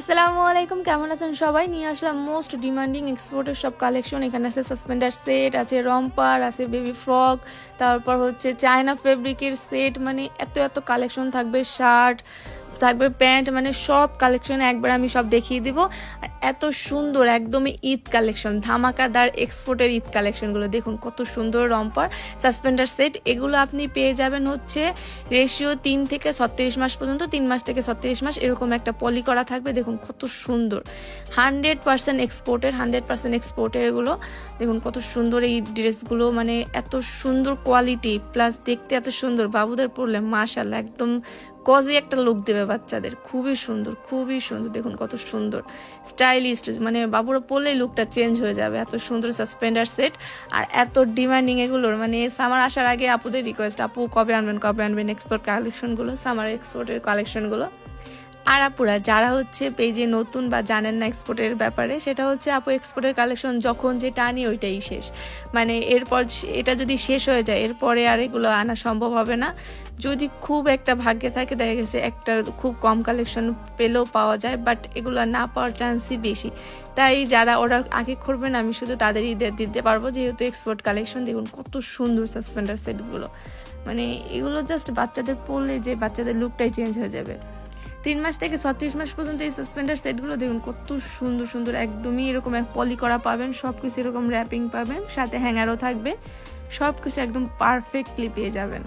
আসসালামু আলাইকুম, কেমন আছেন সবাই? নিয়ে আসলাম মোস্ট ডিমান্ডিং এক্সপোর্টের সব কালেকশন। এখানে আছে সাসপেন্ডার সেট, আছে রম্পার, আছে বেবি ফ্রক, তারপর হচ্ছে চায়না ফেব্রিকের সেট। মানে এত এত কালেকশন থাকবে, শার্ট থাকবে, প্যান্ট, মানে সব কালেকশন একবার আমি সব দেখিয়ে দিব। আর এত সুন্দর একদমই ঈদ কালেকশন, ধামাকাদার এক্সপোর্টের ঈদ কালেকশনগুলো দেখুন কত সুন্দর। রম্পার সাসপেন্ডার সেট এগুলো আপনি পেয়ে যাবেন হচ্ছে রেশিও 3 থেকে 36 মাস পর্যন্ত, 3 মাস থেকে 36 মাস এরকম একটা পলি করা থাকবে। দেখুন কত সুন্দর, 100% এক্সপোর্টের, 100% এক্সপোর্টের এগুলো। দেখুন কত সুন্দর এই ড্রেসগুলো, মানে এত সুন্দর কোয়ালিটি প্লাস দেখতে এত সুন্দর। বাবুদের পরলে মাশাআল্লাহ একদম কজি একটা লুক দেবে বাচ্চাদের, খুবই সুন্দর খুবই সুন্দর। দেখুন কত সুন্দর স্টাইলিস্ট, মানে বাবুরা পরলেই লুকটা চেঞ্জ হয়ে যাবে। এত সুন্দর সাসপেন্ডার সেট আর এত ডিমান্ডিং এগুলোর। মানে সামার আসার আগে আপুদের রিকোয়েস্ট, আপু কবে আনবেন এক্সপোর্ট কালেকশনগুলো, সামার এক্সপোর্টের কালেকশনগুলো। আর আপুরা যারা হচ্ছে পেজে নতুন বা জানেন না এক্সপোর্টের ব্যাপারে, সেটা হচ্ছে আপু এক্সপোর্টের কালেকশন যখন যেটা আনি ওইটাই শেষ। মানে এরপর এটা যদি শেষ হয়ে যায় এরপরে আর এগুলো আনা সম্ভব হবে না। যদি খুব একটা ভাগ্যে থাকে দেখা গেছে একটা খুব কম কালেকশন পেলেও পাওয়া যায়, বাট এগুলো না পাওয়ার চান্সই বেশি। তাই যারা অর্ডার আগে করবেন আমি শুধু তাদেরই দিতে পারবো, যেহেতু এক্সপোর্ট কালেকশন। দেখুন কত সুন্দর সাসপেন্ডার সেটগুলো, মানে এগুলো জাস্ট বাচ্চাদের পরলে যে বাচ্চাদের লুকটাই চেঞ্জ হয়ে যাবে। 3 মাস থেকে 36 মাস পর্যন্ত এই সাসপেন্ডার সেটগুলো দেখুন কত সুন্দর সুন্দর, একদমই এরকম পলি করা পাবেন, সব কিছু এরকম র্যাপিং পাবেন, সাথে হ্যাঙ্গারও থাকবে, সব কিছু একদম পারফেক্টলি পেয়ে যাবেন।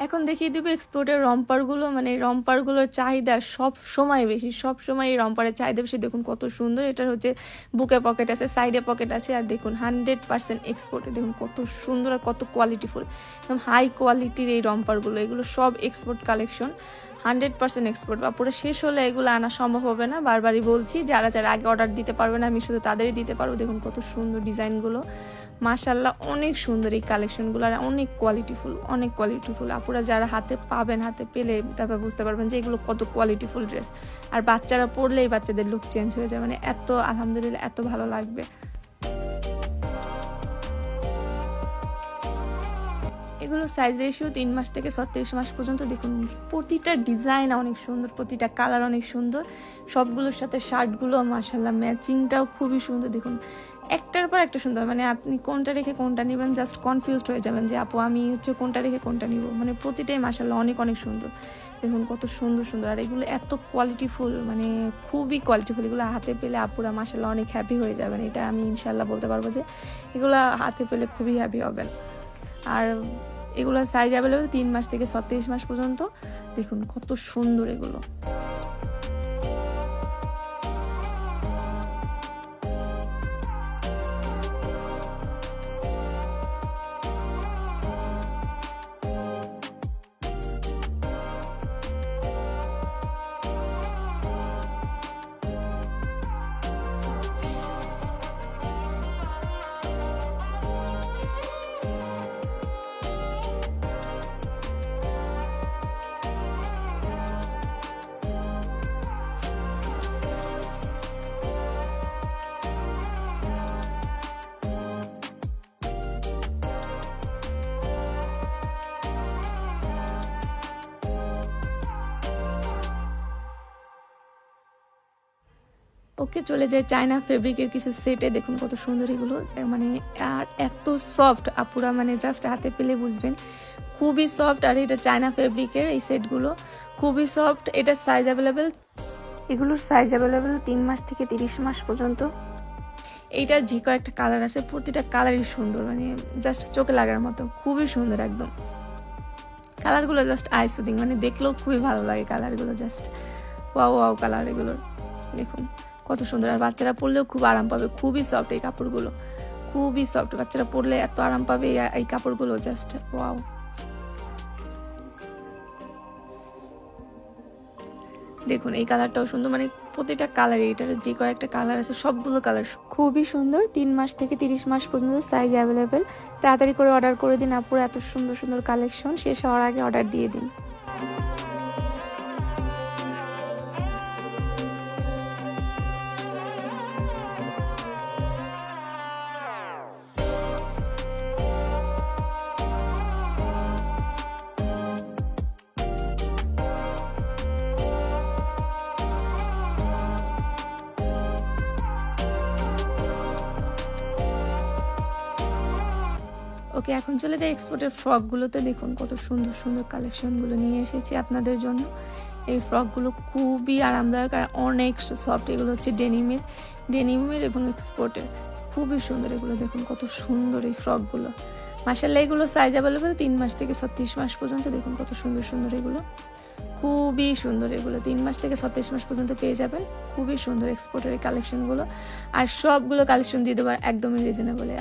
এখন দেখিয়ে দিব এক্সপোর্টের রম্পারগুলো। মানে রম্পারগুলোর চাহিদা সব সময় বেশি, সব সময় এই রম্পারের চাহিদা বেশি। দেখুন কত সুন্দর, এটার হচ্ছে বুকে পকেট আছে, সাইডে পকেট আছে, আর দেখুন 100% এক্সপোর্টে। দেখুন কত সুন্দর আর কত কোয়ালিটিফুল, একদম হাই কোয়ালিটির এই রম্পারগুলো। এগুলো সব এক্সপোর্ট কালেকশন, 100% এক্সপোর্ট। বা পুরো শেষ হলে এগুলো আনা সম্ভব হবে না, বারবারই বলছি। যারা যারা আগে অর্ডার দিতে পারবে না আমি শুধু তাদেরই দিতে পারবো। দেখুন কত সুন্দর ডিজাইনগুলো, মাশাআল্লাহ অনেক সুন্দর এই কালেকশনগুলো, আর অনেক কোয়ালিটিফুল, অনেক কোয়ালিটিফুল। আপুরা যারা হাতে পাবেন, হাতে পেলে তারপর বুঝতে পারবেন যে এগুলো কত কোয়ালিটিফুল ড্রেস। আর বাচ্চারা পরলেই বাচ্চাদের লুক চেঞ্জ হয়ে যায়, মানে এত আলহামদুলিল্লাহ এত ভালো লাগবে। এগুলো সাইজ রেশিও 3 মাস থেকে 36 মাস পর্যন্ত। দেখুন প্রতিটা ডিজাইন অনেক সুন্দর, প্রতিটা কালার অনেক সুন্দর, সবগুলোর সাথে শার্টগুলো মাশাআল্লাহ ম্যাচিংটাও খুবই সুন্দর। দেখুন একটার পর একটা সুন্দর, মানে আপনি কোনটা রেখে কোনটা নেবেন জাস্ট কনফিউজড হয়ে যাবেন যে আপু আমি হচ্ছে কোনটা রেখে কোনটা নিব। মানে প্রতিটাই মাশাআল্লাহ অনেক অনেক সুন্দর। দেখুন কত সুন্দর সুন্দর, আর এগুলো এত কোয়ালিটিফুল, মানে খুবই কোয়ালিটিফুল। এগুলো হাতে পেলে আপুরা মাশাআল্লাহ অনেক হ্যাপি হয়ে যাবেন, এটা আমি ইনশাআল্লাহ বলতে পারবো যে এগুলো হাতে পেলে খুবই হ্যাপি হবেন। আর এগুলো সাইজ অ্যাভেলেবেল 3 মাস থেকে 36 মাস পর্যন্ত। দেখুন কত সুন্দর এগুলো। ওকে, চলে যায় চায়না ফেব্রিকের কিছু সেটে। দেখুন কত সুন্দর এগুলো, মানে আর এত সফট আপুরা, মানে জাস্ট হাতে পেলে বুঝবেন খুবই সফট। আর এটা চায়না ফেব্রিকের এই সেটগুলো খুবই সফট। এটা সাইজ অ্যাভেলেবেল, এগুলোর সাইজ অ্যাভেলেবেল 3 মাস থেকে 30 মাস পর্যন্ত। এইটার যে কয়েকটা কালার আছে, প্রতিটা কালারই সুন্দর, মানে জাস্ট চোখে লাগার মতো, খুবই সুন্দর একদম। কালারগুলো জাস্ট আই সুদিং, মানে দেখলেও খুবই ভালো লাগে কালারগুলো, জাস্ট ওয়াও ওয়াও কালার এগুলোর। দেখুন কত সুন্দর, আর বাচ্চারা পরলেও খুব আরাম পাবে, খুবই সফট এই কাপড়গুলো, খুবই সফট। বাচ্চারা পরলে এত আরাম পাবে এই কাপড়গুলো, জাস্ট ওয়াও। দেখুন এই কালারটাও সুন্দর, মানে প্রতিটা কালার, এটার যে কয়েকটা কালার আছে সবগুলো কালার খুবই সুন্দর। 3 মাস থেকে 30 মাস পর্যন্ত সাইজ অ্যাভেলেবেল। তাড়াতাড়ি করে অর্ডার করে দিন আপুরা, এত সুন্দর সুন্দর কালেকশন শেষ হওয়ার আগে অর্ডার দিয়ে দিন। ওকে, এখন চলে যাই এক্সপোর্টের ফ্রকগুলোতে। দেখুন কত সুন্দর সুন্দর কালেকশনগুলো নিয়ে এসেছি আপনাদের জন্য। এই ফ্রকগুলো খুবই আরামদায়ক আর অনেক সফট। এগুলো হচ্ছে ডেনিমের এবং এক্সপোর্টের, খুবই সুন্দর এগুলো। দেখুন কত সুন্দর এই ফ্রকগুলো, মাশাআল্লাহ। এগুলো সাইজ অ্যাভেলেবেল 3 মাস থেকে 36 মাস পর্যন্ত। দেখুন কত সুন্দর সুন্দর এগুলো, খুবই সুন্দর এগুলো। 3 মাস থেকে 36 মাস পর্যন্ত পেয়ে যাবেন। খুবই সুন্দর এক্সপোর্টের এই কালেকশনগুলো, আর সবগুলো কালেকশন দিয়ে দেবো একদমই রিজনেবলে।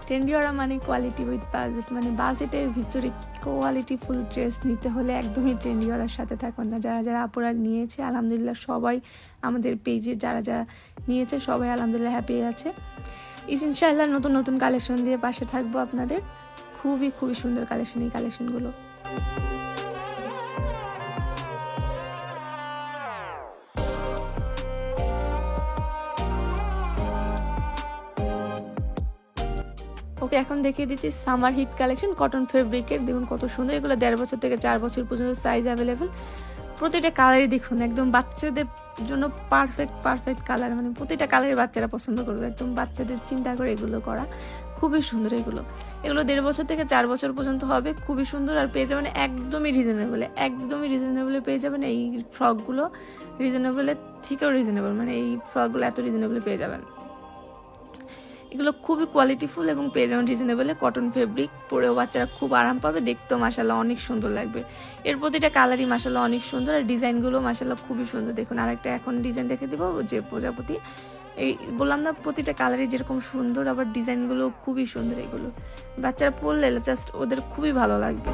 ট্রেন্ডি ওরা মানে কোয়ালিটি উইথ বাজেট, মানে বাজেটের ভিতরে কোয়ালিটিফুল ড্রেস নিতে হলে একদমই ট্রেন্ডি ওরার সাথে থাকুন না। যারা যারা আপুরা নিয়েছে আলহামদুলিল্লাহ, সবাই আমাদের পেজে যারা যারা নিয়েছে সবাই আলহামদুলিল্লাহ হ্যাপি আছে। ইনশাআল্লাহ নতুন নতুন কালেকশন দিয়ে পাশে থাকবো আপনাদের। খুবই খুবই সুন্দর কালেকশন এই কালেকশনগুলো। ওকে, এখন দেখিয়ে দিচ্ছি সামার হিট কালেকশন কটন ফেব্রিকের। দেখুন কত সুন্দর এগুলো। 1.5 বছর থেকে 4 বছর পর্যন্ত সাইজ অ্যাভেলেবেল। প্রতিটা কালারই দেখুন একদম বাচ্চাদের জন্য পারফেক্ট কালার, মানে প্রতিটা কালারই বাচ্চারা পছন্দ করবে। একদম বাচ্চাদের চিন্তা করে এগুলো করা, খুবই সুন্দর এগুলো। 1.5 বছর থেকে 4 বছর পর্যন্ত হবে, খুবই সুন্দর। আর পেয়ে যাবেন একদমই রিজনেবলে পেয়ে যাবেন এই ফ্রকগুলো। রিজনেবলের থেকেও রিজনেবল, মানে এই ফ্রকগুলো এত রিজনেবলে পেয়ে যাবেন। এগুলো খুবই কোয়ালিটিফুল এবং পেয়ে যাবেন রিজনেবলে। কটন ফেব্রিক, পরেও বাচ্চারা খুব আরাম পাবে, দেখতেও মাশাআল্লাহ অনেক সুন্দর লাগবে। এর প্রতিটা কালারই মাশাআল্লাহ অনেক সুন্দর, আর ডিজাইনগুলো মাশাআল্লাহ খুবই সুন্দর। দেখুন আরেকটা এখন ডিজাইন দেখে দিব, যে প্রজাপতি। এই বললাম না, প্রতিটা কালারই যেরকম সুন্দর, আবার ডিজাইনগুলো খুবই সুন্দর। এগুলো বাচ্চারা পরলে জাস্ট ওদের খুবই ভালো লাগবে।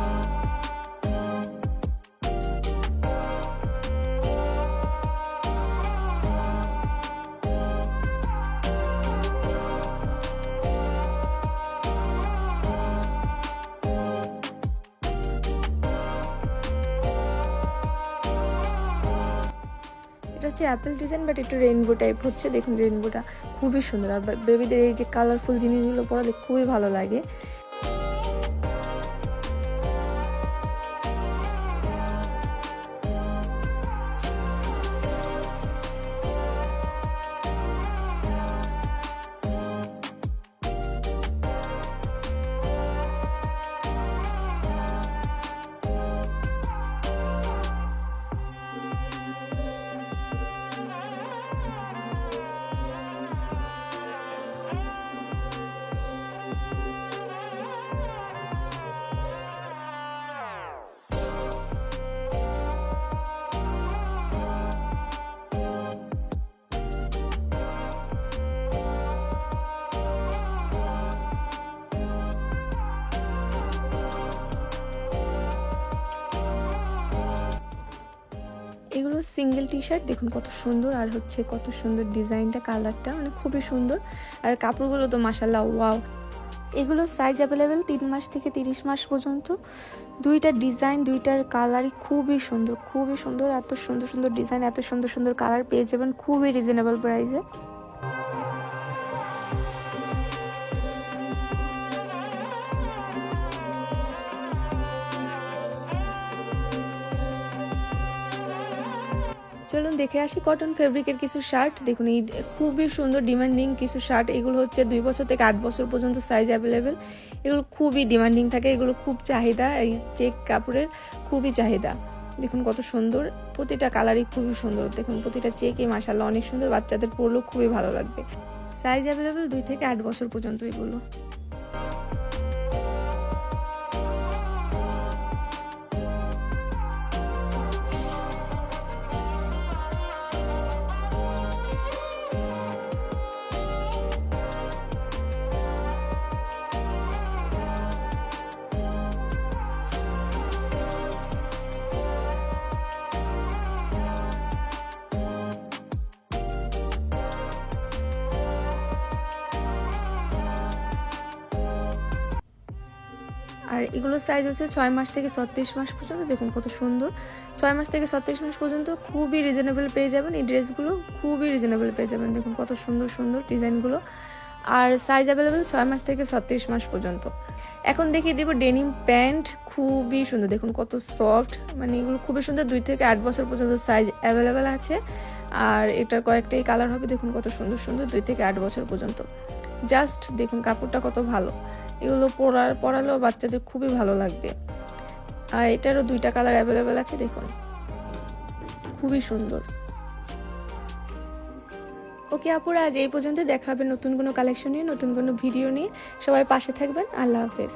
এটা হচ্ছে অ্যাপেল ডিজাইন, বাট একটু রেইনবো টাইপ হচ্ছে। দেখুন রেইনবোটা খুবই সুন্দর, আর বেবিদের এই যে কালারফুল জিনিসগুলো পরালে খুবই ভালো লাগে। এগুলো সিঙ্গেল টি শার্ট, দেখুন কত সুন্দর, আর হচ্ছে কত সুন্দর ডিজাইনটা, কালারটা মানে খুবই সুন্দর। আর কাপড়গুলো তো মাশাআল্লাহ ওয়াও। এগুলো সাইজ অ্যাভেলেবেল 3 মাস থেকে 30 মাস পর্যন্ত। দুইটা ডিজাইন, দুইটার কালারই খুবই সুন্দর। এত সুন্দর সুন্দর ডিজাইন, এত সুন্দর সুন্দর কালার পেয়ে যাবেন খুবই রিজনেবল প্রাইসে। চলুন দেখে আসি কটন ফেব্রিকের কিছু শার্ট। দেখুন এই খুবই সুন্দর ডিমান্ডিং কিছু শার্ট। এগুলো হচ্ছে 2 বছর থেকে 8 বছর পর্যন্ত সাইজ অ্যাভেলেবেল। এগুলো খুবই ডিমান্ডিং থাকে, এগুলো খুব চাহিদা, এই চেক কাপড়ের খুবই চাহিদা। দেখুন কত সুন্দর, প্রতিটা কালারই খুবই সুন্দর। দেখুন প্রতিটা চেকই মাশাআল্লাহ অনেক সুন্দর, বাচ্চাদের পরলেও খুবই ভালো লাগবে। সাইজ অ্যাভেলেবেল 2 থেকে 8 বছর পর্যন্ত এগুলো। আর এগুলোর সাইজ হচ্ছে 6 মাস থেকে 36 মাস পর্যন্ত। দেখুন কত সুন্দর, 6 মাস থেকে 36 মাস পর্যন্ত খুবই রিজনেবল পেয়ে যাবেন। এই ড্রেসগুলো খুবই রিজনেবল পেয়ে যাবেন। দেখুন কত সুন্দর সুন্দর ডিজাইনগুলো, আর সাইজ অ্যাভেলেবেল 6 মাস থেকে 36 মাস পর্যন্ত। এখন দেখিয়ে দিব ডেনিম প্যান্ট, খুবই সুন্দর। দেখুন কত সফট, মানে এগুলো খুবই সুন্দর। 2 থেকে 8 বছর পর্যন্ত সাইজ অ্যাভেলেবেল আছে, আর এটার কয়েকটাই কালার হবে। দেখুন কত সুন্দর সুন্দর, 2 থেকে 8 বছর পর্যন্ত। জাস্ট দেখুন কাপড়টা কত ভালো, এগুলো পরালেও বাচ্চাদের খুবই ভালো লাগবে। আর এটারও 2টা কালার অ্যাভেলেবেল আছে, দেখুন খুবই সুন্দর। ওকে আপুরা, আজ এই পর্যন্ত। দেখা হবে নতুন কোনো কালেকশন নিয়ে, নতুন কোনো ভিডিও নিয়ে। সবাই পাশে থাকবেন। আল্লাহ হাফেজ।